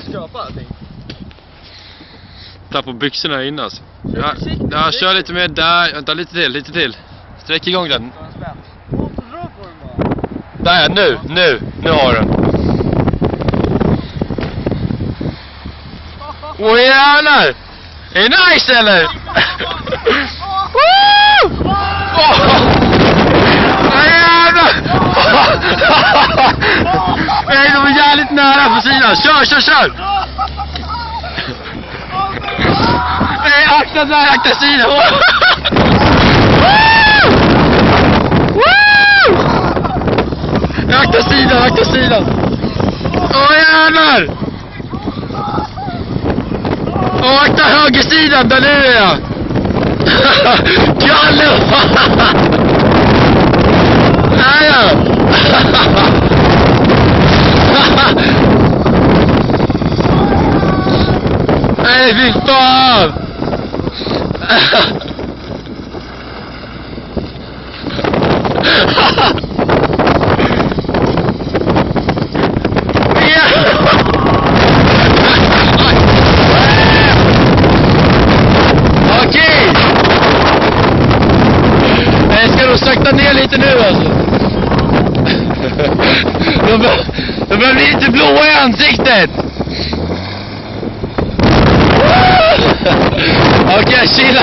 skrapa allting. Ta på byxorna innan alltså. Ja, kör lite mer där. Vänta, lite till. Sträck igång den. Där, nu har den. Åh jävlar! Är det nice eller? Woo! Jävlar! Nej, de är jävligt nära på sidan. Kör! Nej, akta sidan. Akta sidan. Åh jävlar! Åh, akta högersidan, där är jag. Kalle! Nej ja! Nej, fy fan! Okej! Jag ska nog sakta ner lite nu alltså. De börjar bli lite blåa i ansiktet. Okej, chilla.